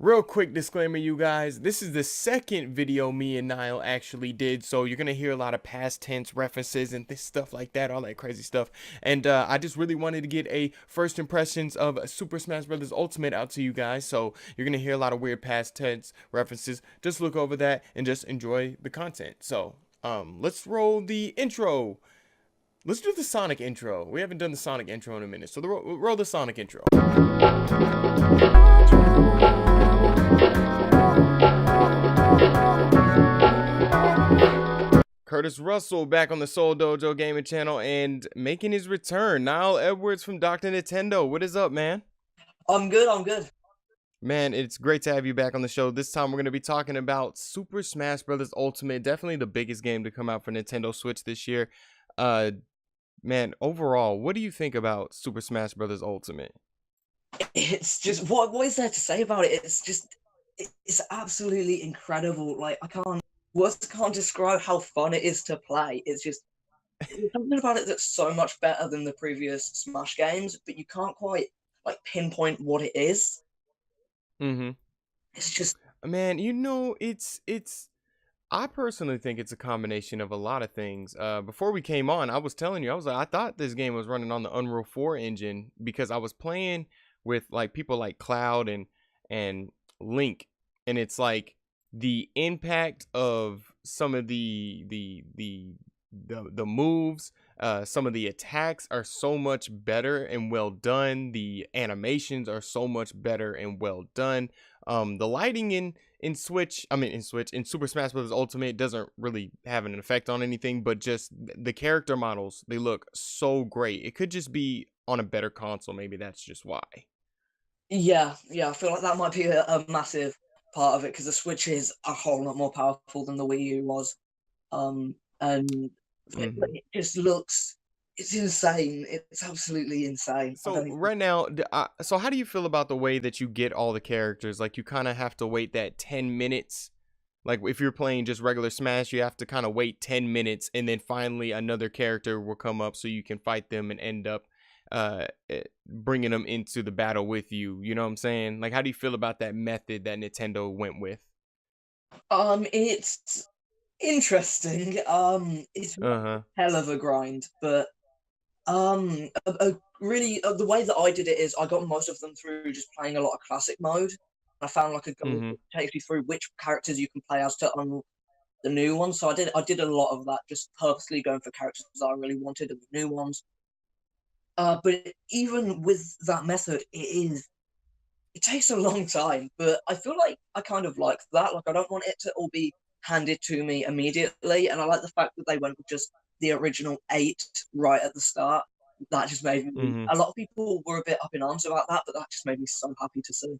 Real quick disclaimer, you guys. This is the second video me and Niall actually did, so you're gonna hear a lot of past tense references and this stuff like that, all that crazy stuff. And I just really wanted to get a first impressions of Super Smash Bros. Ultimate out to you guys. So you're gonna hear a lot of weird past tense references. Just look over that and just enjoy the content. So let's roll the intro. Let's do the Sonic intro. We haven't done the Sonic intro in a minute, so roll the Sonic intro. Curtis Russell back on the Seoul Dojo gaming channel and making his return. Niall Edwards from Dr. Nintendo. What is up, man? I'm good. Man, it's great to have you back on the show. This time we're going to be talking about Super Smash Bros. Ultimate. Definitely the biggest game to come out for Nintendo Switch this year. Man, overall, what do you think about Super Smash Bros. Ultimate? It's just what is there to say about it? It's absolutely incredible. Like words can't describe how fun it is to play. It's just there's something about it that's so much better than the previous Smash games, but you can't quite like pinpoint what it is. Mm-hmm. It's just Man, I personally think it's a combination of a lot of things. Before we came on, I was telling you, I thought this game was running on the Unreal 4 engine because I was playing with like people like Cloud and Link, and it's like the impact of some of the moves, some of the attacks are so much better and well done. The animations are so much better and well done. The lighting in Super Smash Bros. Ultimate doesn't really have an effect on anything, but just the character models, they look so great. It could just be on a better console. Maybe that's just why. yeah. I feel like that might be a massive part of it because the Switch is a whole lot more powerful than the Wii U was. And Mm-hmm. it just looks, it's insane. It's absolutely insane. I So don't even. right now, so how do you feel about the way that you get all the characters? Like you kind of have to wait that 10 minutes. Like if you're playing just regular Smash, you have to kind of wait 10 minutes and then finally another character will come up so you can fight them and end up bringing them into the battle with you. You know what I'm saying? Like how do you feel about that method that Nintendo went with? It's interesting. It's a Uh-huh. hell of a grind, but really the way that I did it is I got most of them through just playing a lot of classic mode. I found like a guide Mm-hmm. that takes you through which characters you can play as to unlock the new ones. So I did a lot of that, just purposely going for characters that I really wanted and the new ones. But even with that method, it takes a long time, but I feel like I kind of like that. Like I don't want it to all be handed to me immediately, and I like the fact that they went with just the original 8 right at the start. That just made me. Mm-hmm. A lot of people were a bit up in arms about that, but that just made me so happy to see.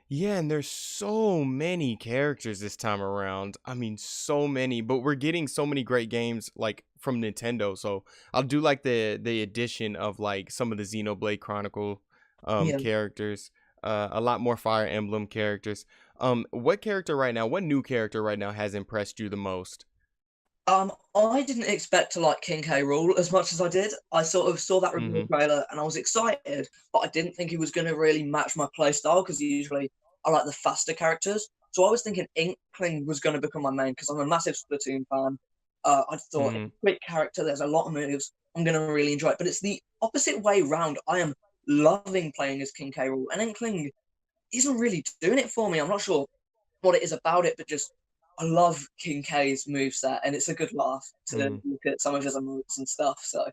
Yeah, and there's so many characters this time around. I mean, so many, but we're getting so many great games like from Nintendo. So I'll do like the addition of like some of the Xenoblade Chronicle Yeah. characters, a lot more Fire Emblem characters. What new character right now has impressed you the most? I didn't expect to like King K. Rool as much as I did. I sort of saw that reveal Mm-hmm. trailer and I was excited, but I didn't think he was going to really match my playstyle because usually I like the faster characters. So I was thinking Inkling was going to become my main because I'm a massive Splatoon fan. I thought it's Mm-hmm. a quick character, there's a lot of moves, I'm going to really enjoy it. But it's the opposite way round. I am loving playing as King K. Rool, and Inkling isn't really doing it for me. I'm not sure what it is about it, but just I love King K's moveset, and it's a good laugh to Mm-hmm. look at some of his emotes and stuff. So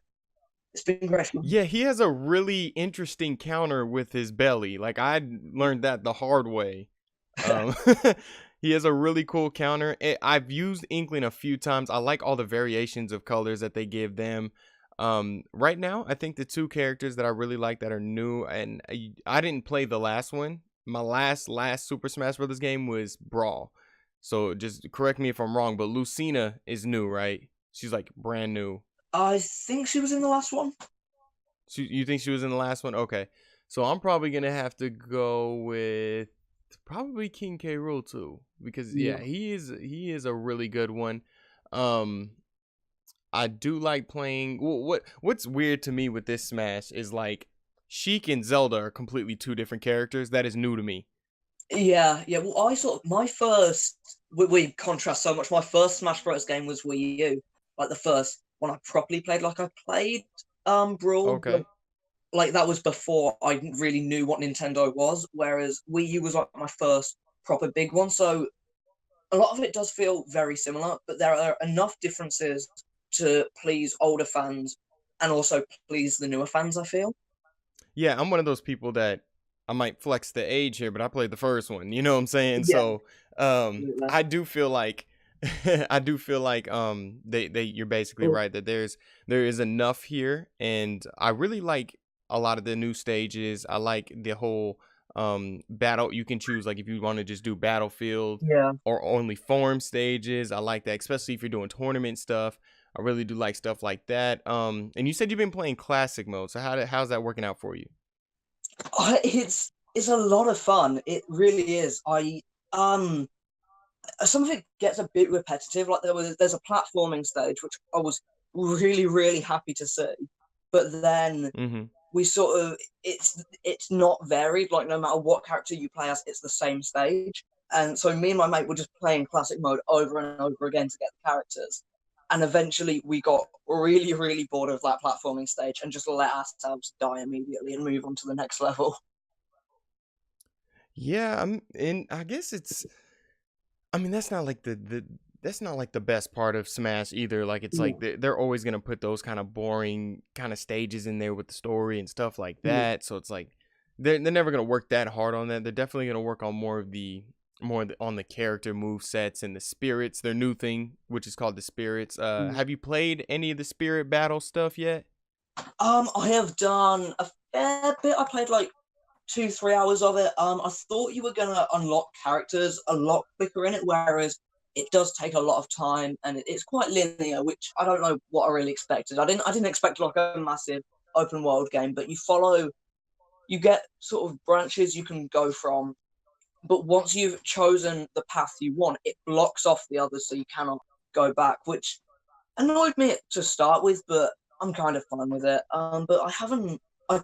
it's been great. Yeah, he has a really interesting counter with his belly. Like I learned that the hard way. Um, he has a really cool counter. I've used Inkling a few times. I like all the variations of colors that they give them. Right now, I think the two characters that I really like that are new, and I didn't play the last one. My last Super Smash Bros. Game was Brawl. So just correct me if I'm wrong, but Lucina is new, right? She's like brand new. I think she was in the last one. You think she was in the last one? Okay. So I'm probably gonna have to go with probably King K. Rool too, because yeah, Yeah. he is a really good one. Um, I do like playing. What's weird to me with this Smash is like Sheik and Zelda are completely two different characters. That is new to me. Yeah, yeah. Well, I sort of my first we contrast so much. My first Smash Bros. Game was Wii U, like the first one I properly played. Like I played Brawl, but Okay. like that was before I really knew what Nintendo was. Whereas Wii U was like my first proper big one. So a lot of it does feel very similar, but there are enough differences to please older fans and also please the newer fans, I feel. Yeah, I'm one of those people that I might flex the age here, but I played the first one. You know what I'm saying? Yeah, So, absolutely. I do feel like I do feel like they you're basically Oh, right that there is enough here, and I really like a lot of the new stages. I like the whole battle. You can choose like if you want to just do battlefield yeah. or only farm stages. I like that, especially if you're doing tournament stuff. I really do like stuff like that. And you said you've been playing classic mode. So how's that working out for you? It's a lot of fun. It really is. I some of it gets a bit repetitive. Like there's a platforming stage which I was really happy to see, but then Mm-hmm. we sort of it's not varied. Like no matter what character you play as, it's the same stage. And so me and my mate were just playing classic mode over and over again to get the characters. And eventually we got really bored of that platforming stage and just let ourselves die immediately and move on to the next level. Yeah, and I guess it's. I mean, that's not like the that's not like the best part of Smash either. Like it's Yeah, like they're always gonna put those kind of boring kind of stages in there with the story and stuff like yeah, that. So it's like they're never gonna work that hard on that. They're definitely gonna work on on the character move sets and the spirits. Their new thing, which is called the spirits. yeah. Have you played any of the spirit battle stuff yet? I have done a fair bit. I played like 2 3 hours of it. I thought you were gonna unlock characters a lot quicker in it, whereas it does take a lot of time and it's quite linear, which I don't know what I really expected. I didn't expect like a massive open world game, but you get sort of branches you can go from, but once you've chosen the path you want, it blocks off the others so you cannot go back, which annoyed me to start with, but I'm kind of fine with it. But I haven't. I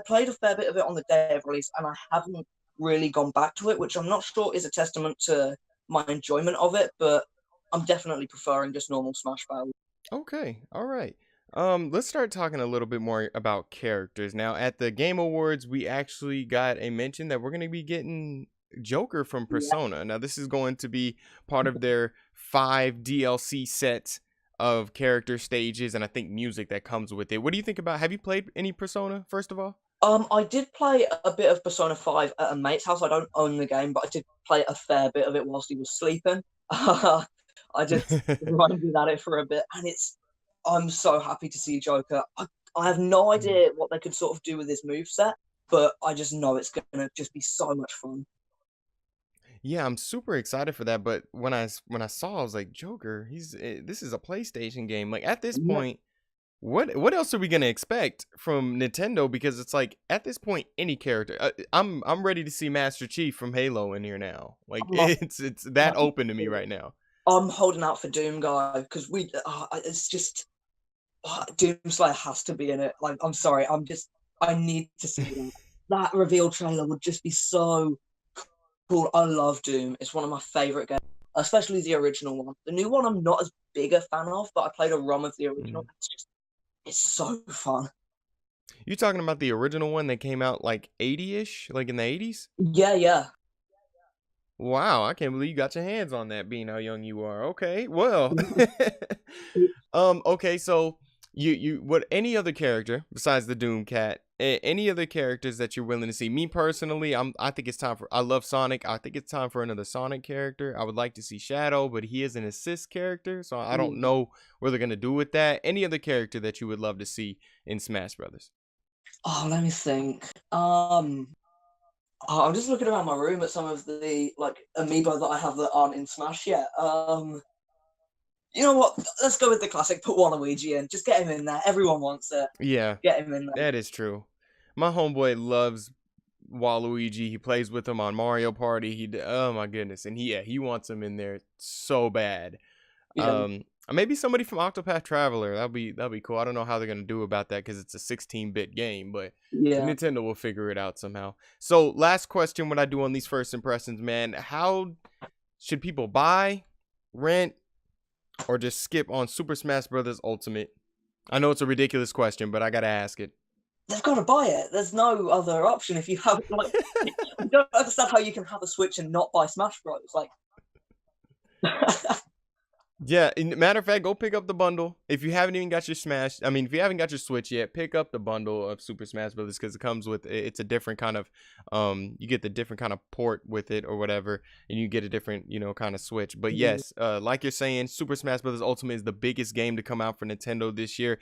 played a fair bit of it on the day of release, and I haven't really gone back to it, which I'm not sure is a testament to my enjoyment of it. But I'm definitely preferring just normal Smash Battle. Okay, all right. Let's start talking a little bit more about characters. Now, at the Game Awards, we actually got a mention that we're going to be getting Joker from Yeah. Persona. Now, this is going to be part of their 5 DLC set of character stages and I think music that comes with it. What do you think about? Have you played any Persona, first of all? I did play a bit of Persona 5 at a mate's house. I don't own the game, but I did play a fair bit of it whilst he was sleeping. I just grinded at it for a bit, and I'm so happy to see Joker. I have no idea what they could sort of do with his move set, but I just know it's gonna just be so much fun. Yeah, I'm super excited for that. But when I saw, I was like, Joker, this is a PlayStation game. Like at this Yeah, point, what else are we gonna expect from Nintendo? Because it's like at this point, any character. I'm ready to see Master Chief from Halo in here now. Like I'm, it's that open to me right now. I'm holding out for Doom guy because it's just Doom Slayer has to be in it. Like, I'm sorry, I need to see that. That reveal trailer would just be so cool. I love Doom. It's one of my favorite games, especially the original one. The new one I'm not as big a fan of, but I played a ROM of the original. Mhm. It's so fun. You talking about the original one that came out like 80ish, like in the 80s? Yeah, yeah. Wow, I can't believe you got your hands on that being how young you are. Okay. Well. Okay, so you what any other character besides the Doom Cat, any other characters that you're willing to see? Me personally, I think it's time for I love Sonic. I think it's time for another Sonic character. I would like to see Shadow, but he is an assist character, so I don't Yeah. know what they're going to do with that. Any other character that you would love to see in Smash Brothers? Oh, let me think. I'm just looking around my room at some of the like amiibo that I have that aren't in Smash yet. You know what? Let's go with the classic. Put Waluigi in. Just get him in there. Everyone wants it. Yeah, Get him in there. that is true. My homeboy loves Waluigi. He plays with him on Mario Party. Oh my goodness, and he wants him in there so bad. Yeah. Maybe somebody from Octopath Traveler. That'll be cool. I don't know how they're gonna do about that because it's a 16-bit game, but Yeah. Nintendo will figure it out somehow. So last question, what I do on these first impressions, man. How should people buy, rent, or just skip on Super Smash Bros. Ultimate? I know it's a ridiculous question, but I gotta ask it. They've got to buy it. There's no other option. If you have like, I don't understand how you can have a Switch and not buy Smash Bros. Like, Yeah, matter of fact, go pick up the bundle. If you haven't even got your Smash, I mean, if you haven't got your Switch yet, pick up the bundle of Super Smash Brothers because it comes with it's a different kind of you get the different kind of port with it or whatever, and you get a different kind of Switch. But yes, like you're saying, Super Smash Brothers Ultimate is the biggest game to come out for Nintendo this year,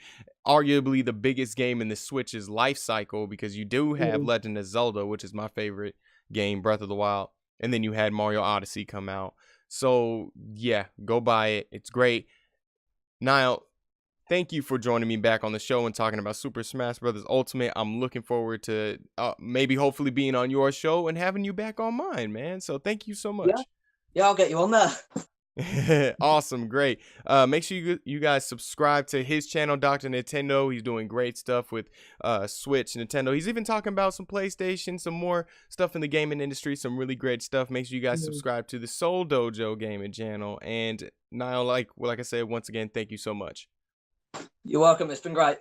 arguably the biggest game in the Switch's life cycle because you do have Legend of Zelda, which is my favorite game, Breath of the Wild, and then you had Mario Odyssey come out. So, yeah, go buy it. It's great. Niall, thank you for joining me back on the show and talking about Super Smash Bros. Ultimate. I'm looking forward to maybe hopefully being on your show and having you back on mine, man. So thank you so yeah, much. yeah, I'll get you on there. Awesome, great. Make sure you guys subscribe to his channel, Dr. Nintendo. He's doing great stuff with Switch, Nintendo. He's even talking about some PlayStation, some more stuff in the gaming industry, some really great stuff. Make sure you guys subscribe to the Seoul Dojo gaming channel. And Niall, like I said, once again, thank you so much. You're welcome. It's been great.